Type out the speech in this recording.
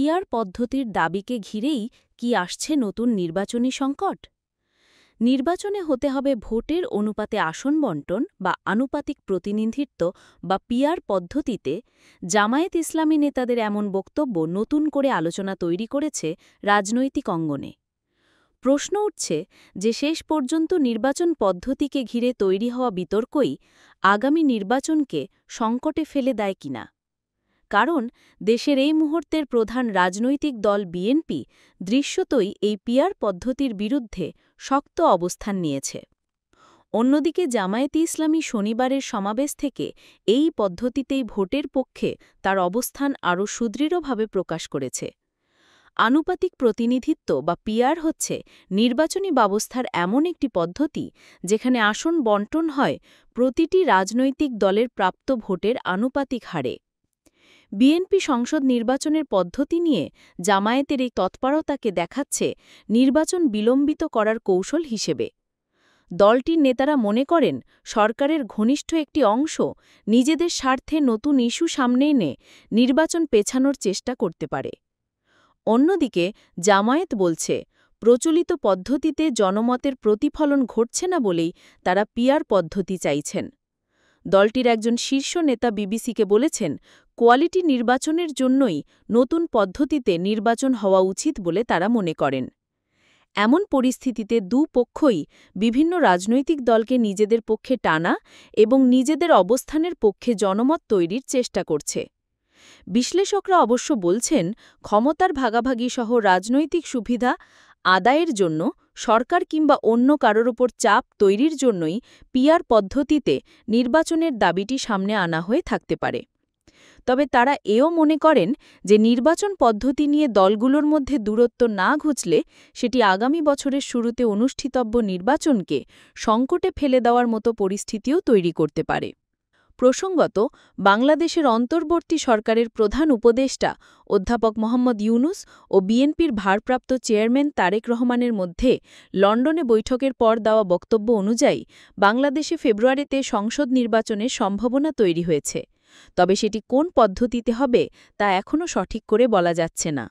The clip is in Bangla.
পিআর পদ্ধতির দাবিকে ঘিরেই কি আসছে নতুন নির্বাচনী সংকট? নির্বাচনে হতে হবে ভোটের অনুপাতে আসন বণ্টন বা আনুপাতিক প্রতিনিধিত্ব বা পিআর পদ্ধতিতে জামায়াত ইসলামী নেতাদের এমন বক্তব্য নতুন করে আলোচনা তৈরি করেছে রাজনৈতিক অঙ্গনে। প্রশ্ন উঠছে যে শেষ পর্যন্ত নির্বাচন পদ্ধতিকে ঘিরে তৈরি হওয়া বিতর্কই আগামী নির্বাচনকে সংকটে ফেলে দেয় কিনা। কারণ দেশের এই মুহূর্তের প্রধান রাজনৈতিক দল বিএনপি দৃশ্যতই এই পিআর পদ্ধতির বিরুদ্ধে শক্ত অবস্থান নিয়েছে। অন্যদিকে জামায়াতে ইসলামী শনিবারের সমাবেশ থেকে এই পদ্ধতিতেই ভোটের পক্ষে তার অবস্থান আরও সুদৃঢ়ভাবে প্রকাশ করেছে। আনুপাতিক প্রতিনিধিত্ব বা পিআর হচ্ছে নির্বাচনী ব্যবস্থার এমন একটি পদ্ধতি যেখানে আসন বণ্টন হয় প্রতিটি রাজনৈতিক দলের প্রাপ্ত ভোটের আনুপাতিক হারে। বিএনপি সংসদ নির্বাচনের পদ্ধতি নিয়ে জামায়াতের এই তৎপরতাকে দেখাচ্ছে নির্বাচন বিলম্বিত করার কৌশল হিসেবে। দলটির নেতারা মনে করেন সরকারের ঘনিষ্ঠ একটি অংশ নিজেদের স্বার্থে নতুন ইস্যু সামনে এনে নির্বাচন পেছানোর চেষ্টা করতে পারে। অন্যদিকে জামায়াত বলছে প্রচলিত পদ্ধতিতে জনমতের প্রতিফলন ঘটছে না বলেই তারা পিআর পদ্ধতি চাইছেন। দলটির একজন শীর্ষ নেতা বিবিসিকে বলেছেন কোয়ালিটি নির্বাচনের জন্যই নতুন পদ্ধতিতে নির্বাচন হওয়া উচিত বলে তারা মনে করেন। এমন পরিস্থিতিতে দুপক্ষই বিভিন্ন রাজনৈতিক দলকে নিজেদের পক্ষে টানা এবং নিজেদের অবস্থানের পক্ষে জনমত তৈরির চেষ্টা করছে। বিশ্লেষকরা অবশ্য বলছেন ক্ষমতার ভাগাভাগি সহ রাজনৈতিক সুবিধা আদায়ের জন্য সরকার কিংবা অন্য কারোর ওপর চাপ তৈরির জন্যই পিআর পদ্ধতিতে নির্বাচনের দাবিটি সামনে আনা হয়ে থাকতে পারে। তবে তারা এও মনে করেন যে নির্বাচন পদ্ধতি নিয়ে দলগুলোর মধ্যে দূরত্ব না ঘুচলে সেটি আগামী বছরের শুরুতে অনুষ্ঠিতব্য নির্বাচনকে সংকটে ফেলে দেওয়ার মতো পরিস্থিতিও তৈরি করতে পারে। প্রসঙ্গত, বাংলাদেশের অন্তর্বর্তী সরকারের প্রধান উপদেষ্টা অধ্যাপক মোহাম্মদ ইউনূস ও বিএনপির ভারপ্রাপ্ত চেয়ারম্যান তারেক রহমানের মধ্যে লন্ডনে বৈঠকের পর দেওয়া বক্তব্য অনুযায়ী বাংলাদেশে ফেব্রুয়ারিতে সংসদ নির্বাচনের সম্ভাবনা তৈরি হয়েছে। তবে সেটি কোন পদ্ধতিতে হবে তা এখনও সঠিক করে বলা যাচ্ছে না।